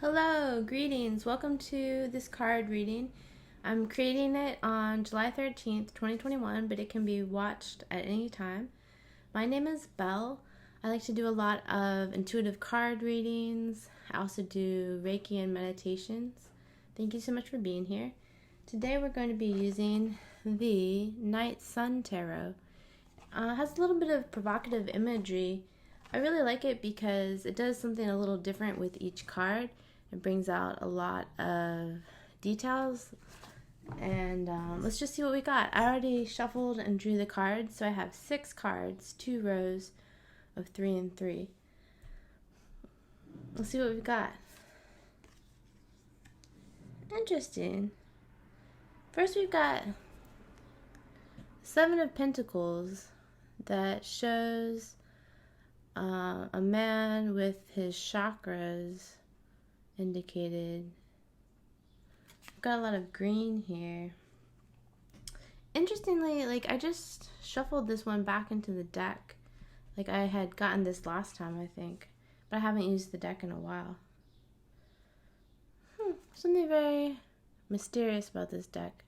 Hello, greetings. Welcome to this card reading. I'm creating it on July 13th, 2021, but it can be watched at any time. My name is Belle. I like to do a lot of intuitive card readings. I also do Reiki and meditations. Thank you so much for being here. Today we're going to be using the Night Sun Tarot. It has a little bit of provocative imagery. I really like it because it does something a little different with each card. It brings out a lot of details, and let's just see what we got. I already shuffled and drew the cards, so I have 6 cards, 2 rows of 3 and 3. Let's see what we've got. Interesting. First we've got 7 of Pentacles that shows a man with his chakras indicated. I've got a lot of green here. Interestingly, I just shuffled this one back into the deck. I had gotten this last time, I think, but I haven't used the deck in a while. Something very mysterious about this deck.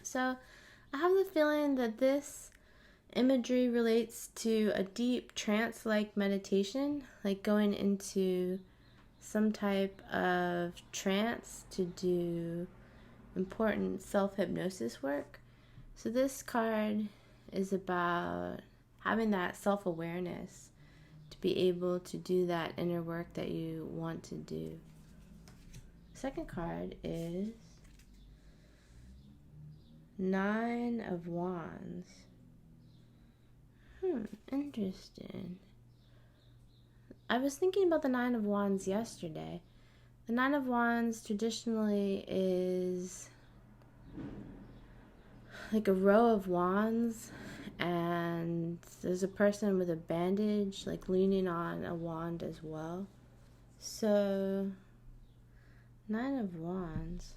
So I have the feeling that this imagery relates to a deep trance-like meditation, like going into some type of trance to do important self-hypnosis work. So this card is about having that self-awareness to be able to do that inner work that you want to do. Second card is 9 of Wands. Interesting. I was thinking about the 9 of Wands yesterday. The 9 of Wands traditionally is like a row of wands, and there's a person with a bandage leaning on a wand as well. So 9 of Wands.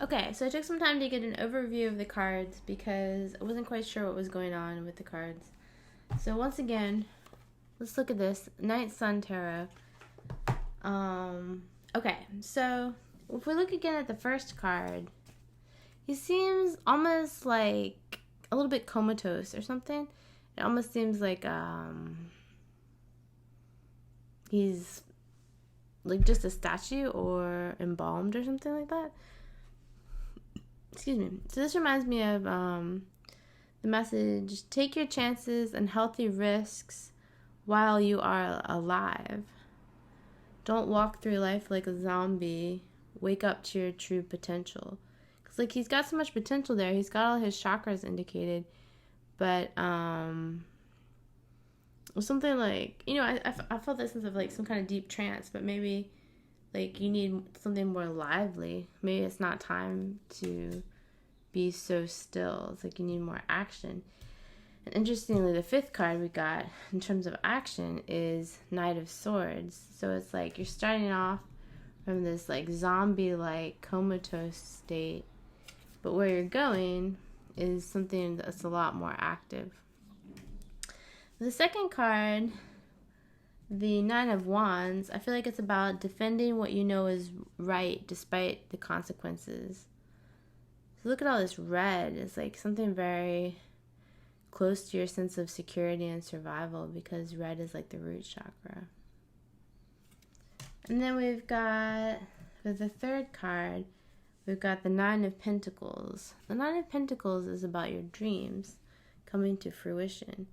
Okay, so I took some time to get an overview of the cards because I wasn't quite sure what was going on with the cards. So once again, let's look at this Night Sun Tarot. Okay, so if we look again at the first card, he seems almost like a little bit comatose or something. It almost seems like he's like just a statue or embalmed or something like that. Excuse me. So this reminds me of the message, take your chances and healthy risks while you are alive. Don't walk through life like a zombie. Wake up to your true potential. Because he's got so much potential there. He's got all his chakras indicated. But something I felt this sense of some kind of deep trance, but maybe you need something more lively. Maybe it's not time to be so still. It's you need more action. And interestingly, the 5th card we got in terms of action is Knight of Swords. So it's you're starting off from this zombie-like comatose state, but where you're going is something that's a lot more active. The second card, the 9 of Wands, I feel like it's about defending what you know is right despite the consequences. So look at all this red. It's something very close to your sense of security and survival, because red is the root chakra. And then we've got, for the 3rd card, we've got the 9 of Pentacles. The 9 of Pentacles is about your dreams coming to fruition.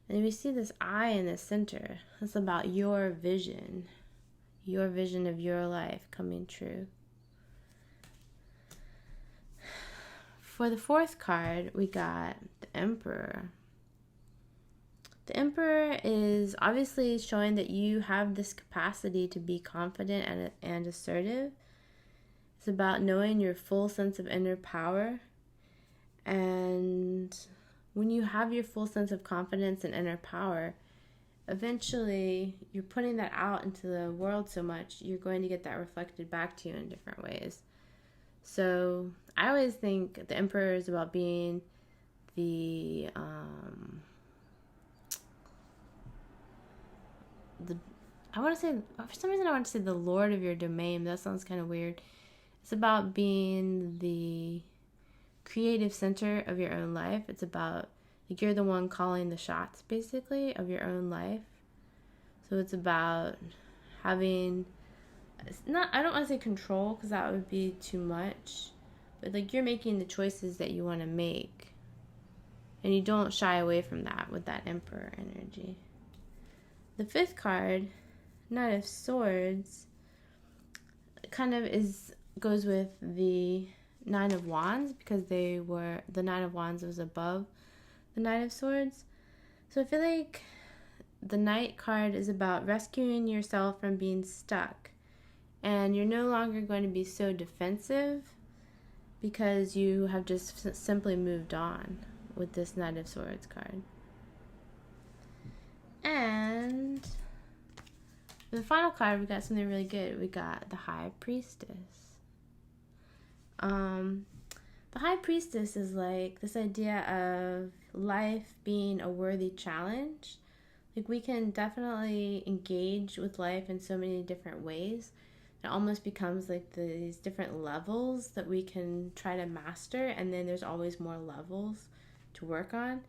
And we see this eye in the center. That's about your vision of your life coming true. For the 4th card, we got the Emperor. The Emperor is obviously showing that you have this capacity to be confident and assertive. It's about knowing your full sense of inner power. And when you have your full sense of confidence and inner power, eventually you're putting that out into the world so much, you're going to get that reflected back to you in different ways. So I always think the Emperor is about being the the I want to say, for some reason I want to say the Lord of your domain. That sounds kind of weird. It's about being the creative center of your own life. It's about, like, you're the one calling the shots, basically, of your own life. So it's about having, it's not, I don't want to say control, because that would be too much, but like, you're making the choices that you want to make, and you don't shy away from that with that Emperor energy. The fifth card, Knight of Swords, kind of goes with the Nine of Wands, because the Nine of Wands was above the Knight of Swords. So I feel like the Knight card is about rescuing yourself from being stuck, and you're no longer going to be so defensive because you have just simply moved on with this Knight of Swords card. And for the final card, we got something really good. We got the High Priestess. The High Priestess is like this idea of life being a worthy challenge. Like, we can definitely engage with life in so many different ways. It almost becomes like these different levels that we can try to master, and then there's always more levels to work on.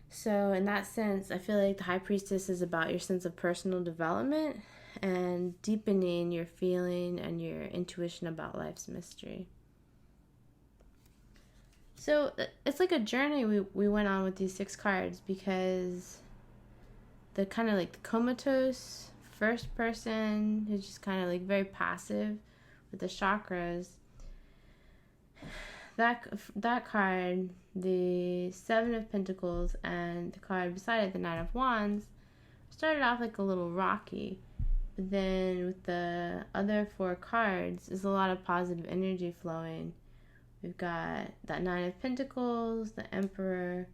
So in that sense, I feel like the High Priestess is about your sense of personal development and deepening your feeling and your intuition about life's mystery. So it's like a journey we went on with these 6 cards, because the kind of like the comatose first person who's just kind of like very passive with the chakras, that card, the 7 of Pentacles, and the card beside it, the Knight of Wands, started off like a little rocky, but then with the other 4 cards, there's a lot of positive energy flowing. We've got that 9 of Pentacles, the Emperor,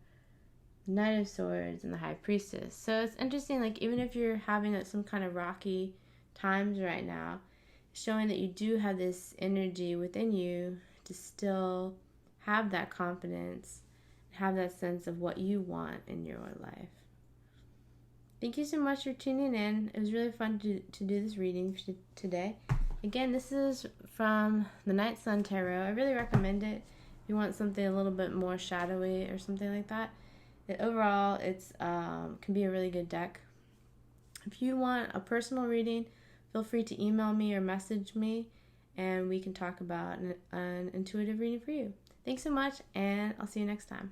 the Knight of Swords, and the High Priestess. So it's interesting, like, even if you're having some kind of rocky times right now, showing that you do have this energy within you to still have that confidence, have that sense of what you want in your life. Thank you so much for tuning in. It was really fun to do this reading today. Again, this is from the Night Sun Tarot. I really recommend it if you want something a little bit more shadowy or something like that. Overall, it's can be a really good deck. If you want a personal reading, feel free to email me or message me, and we can talk about an intuitive reading for you. Thanks so much, and I'll see you next time.